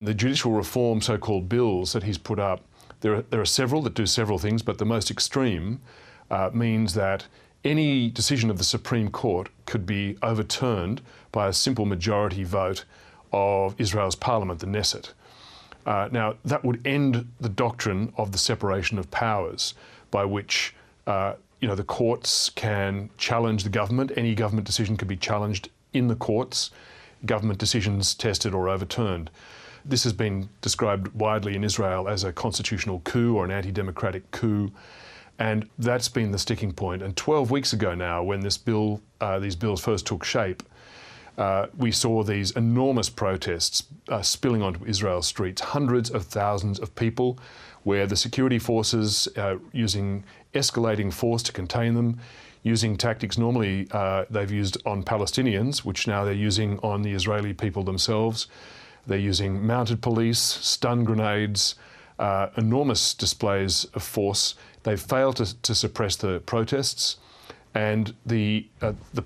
The judicial reform so-called bills that he's put up, there are several that do several things, but the most extreme means that any decision of the Supreme Court could be overturned by a simple majority vote of Israel's parliament, the Knesset. Now, that would end the doctrine of the separation of powers, by which the courts can challenge the government. Any government decision can be challenged in the courts, government decisions tested or overturned. This has been described widely in Israel as a constitutional coup or an anti-democratic coup, and that's been the sticking point. And 12 weeks ago now, when these bills first took shape, we saw these enormous protests spilling onto Israel's streets, hundreds of thousands of people, where the security forces using escalating force to contain them, using tactics normally they've used on Palestinians, which now they're using on the Israeli people themselves. They're using mounted police, stun grenades, enormous displays of force. They've failed to suppress the protests. And the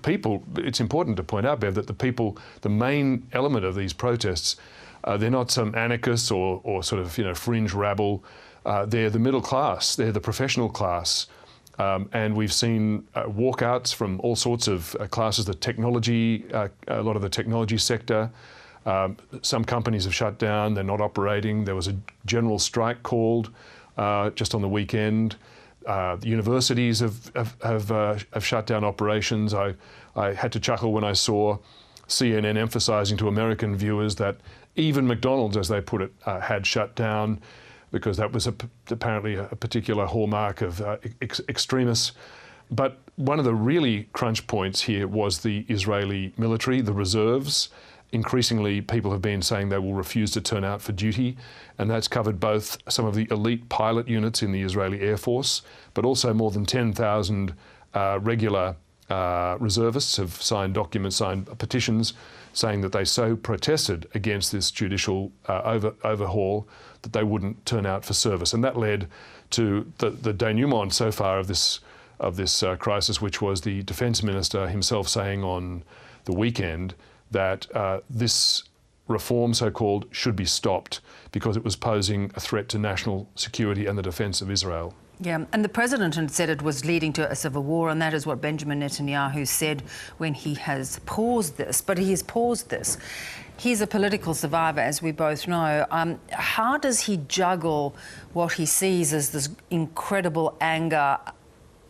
people, it's important to point out, Bev, that the main element of these protests, they're not some anarchists or sort of fringe rabble. They're the middle class. They're the professional class. And we've seen walkouts from all sorts of classes, the technology, a lot of the technology sector. Some companies have shut down, they're not operating. There was a general strike called just on the weekend. The universities have shut down operations. I had to chuckle when I saw CNN emphasising to American viewers that even McDonald's, as they put it, had shut down, because that was apparently a particular hallmark of extremists. But one of the really crunch points here was the Israeli military, the reserves. Increasingly, people have been saying they will refuse to turn out for duty, and that's covered both some of the elite pilot units in the Israeli Air Force, but also more than 10,000 regular reservists have signed petitions saying that they so protested against this judicial overhaul that they wouldn't turn out for service. And that led to the denouement so far of this crisis, which was the Defence Minister himself saying on the weekend that this reform, so-called, should be stopped because it was posing a threat to national security and the defence of Israel. Yeah, and the president had said it was leading to a civil war, and that is what Benjamin Netanyahu said when he has paused this. But he has paused this. He's a political survivor, as we both know. How does he juggle what he sees as this incredible anger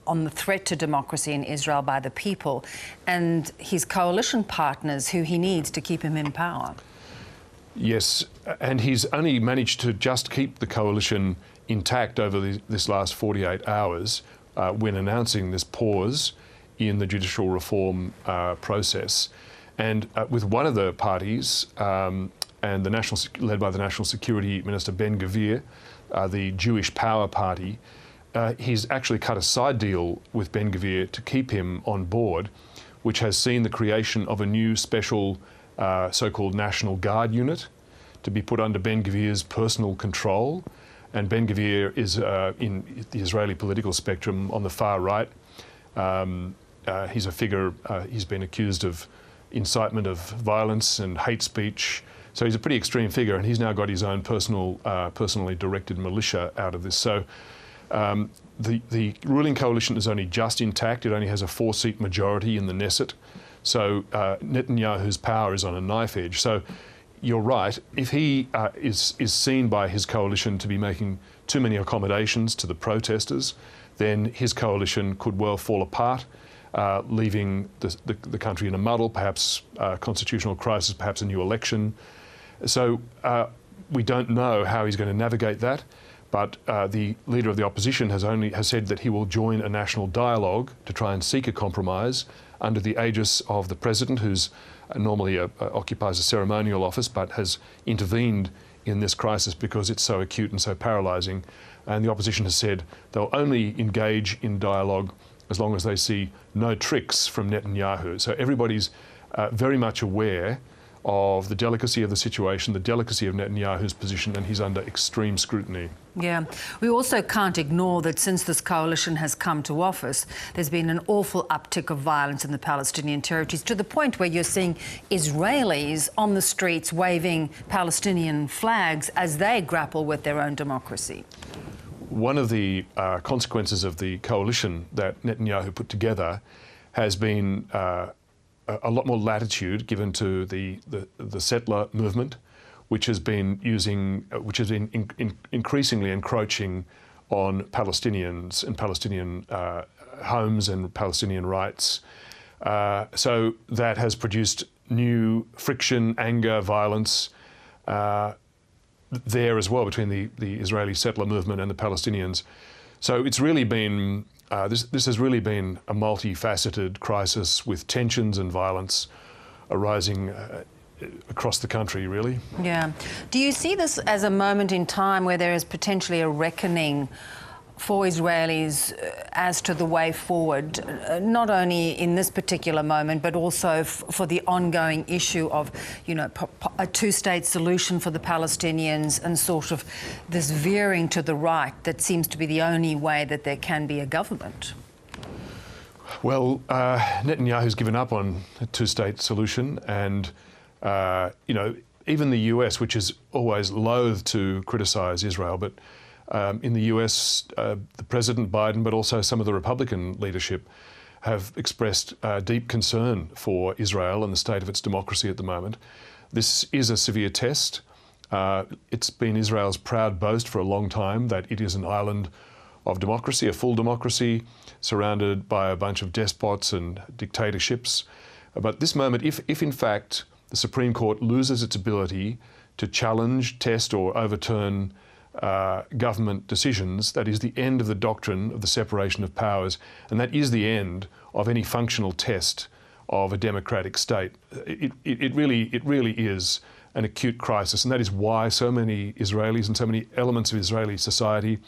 on the threat to democracy in Israel by the people and his coalition partners who he needs to keep him in power? Yes, and he's only managed to just keep the coalition intact over this last 48 hours when announcing this pause in the judicial reform process. And with one of the parties, and led by the National Security Minister Ben-Gvir, the Jewish Power Party, he's actually cut a side deal with Ben-Gvir to keep him on board, which has seen the creation of a new special so-called National Guard unit to be put under Ben-Gvir's personal control. And Ben-Gvir is in the Israeli political spectrum on the far right. He's a figure, he's been accused of incitement of violence and hate speech. So he's a pretty extreme figure, and he's now got his own personally directed militia out of this. So the ruling coalition is only just intact. It only has a 4-seat majority in the Knesset. So Netanyahu's power is on a knife edge. So you're right. If he is seen by his coalition to be making too many accommodations to the protesters, then his coalition could well fall apart, leaving the country in a muddle, perhaps a constitutional crisis, perhaps a new election. So we don't know how he's going to navigate that. But the leader of the opposition has said that he will join a national dialogue to try and seek a compromise under the aegis of the president, who's normally occupies a ceremonial office, but has intervened in this crisis because it's so acute and so paralysing. And the opposition has said they'll only engage in dialogue as long as they see no tricks from Netanyahu. So everybody's very much aware of the delicacy of the situation, the delicacy of Netanyahu's position, and he's under extreme scrutiny. Yeah. We also can't ignore that since this coalition has come to office, there's been an awful uptick of violence in the Palestinian territories, to the point where you're seeing Israelis on the streets waving Palestinian flags as they grapple with their own democracy. One of the consequences of the coalition that Netanyahu put together has been a lot more latitude given to the settler movement, which has been increasingly encroaching on Palestinians and Palestinian homes and Palestinian rights. So that has produced new friction, anger, violence there as well between the Israeli settler movement and the Palestinians. So it's really been this has really been a multifaceted crisis with tensions and violence arising across the country, really. Yeah. Do you see this as a moment in time where there is potentially a reckoning for Israelis as to the way forward, not only in this particular moment, but also for the ongoing issue of, you know, a two-state solution for the Palestinians and sort of this veering to the right that seems to be the only way that there can be a government? Well, Netanyahu's given up on a two-state solution, and you know, even the US, which is always loath to criticise Israel, but in the US, the President Biden, but also some of the Republican leadership, have expressed deep concern for Israel and the state of its democracy at the moment. This is a severe test. It's been Israel's proud boast for a long time that it is an island of democracy, a full democracy, surrounded by a bunch of despots and dictatorships. But this moment, if in fact the Supreme Court loses its ability to challenge, test or overturn government decisions, that is the end of the doctrine of the separation of powers, and that is the end of any functional test of a democratic state. It really is an acute crisis, and that is why so many Israelis and so many elements of Israeli society,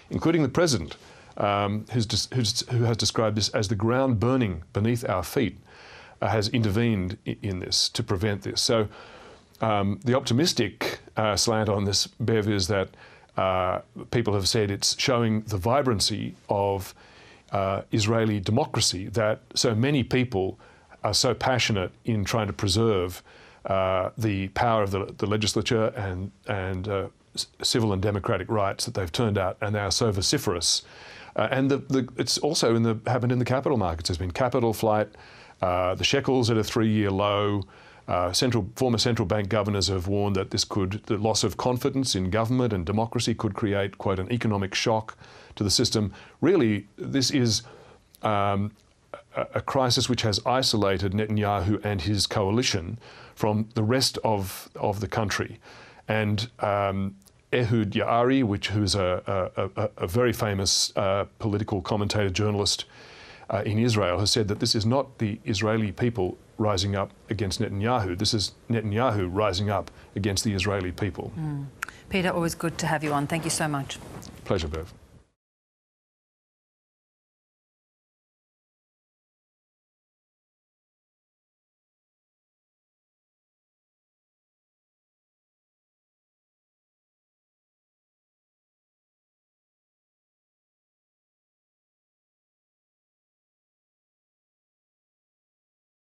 including the President, who has described this as the ground burning beneath our feet, has intervened in this to prevent this. So the optimistic slant on this, Bev, is that people have said it's showing the vibrancy of Israeli democracy, that so many people are so passionate in trying to preserve the power of the legislature and civil and democratic rights that they've turned out, and they are so vociferous. And it's also happened in the capital markets. There's been capital flight. The shekel's at a 3-year low. Former central bank governors have warned that the loss of confidence in government and democracy could create, quote, an economic shock to the system. Really, this is a crisis which has isolated Netanyahu and his coalition from the rest of the country. And Ehud Ya'ari, who's a very famous political commentator, journalist in Israel, has said that this is not the Israeli people rising up against Netanyahu. This is Netanyahu rising up against the Israeli people. Peter, always good to have you on. Thank you so much. Pleasure, Bev.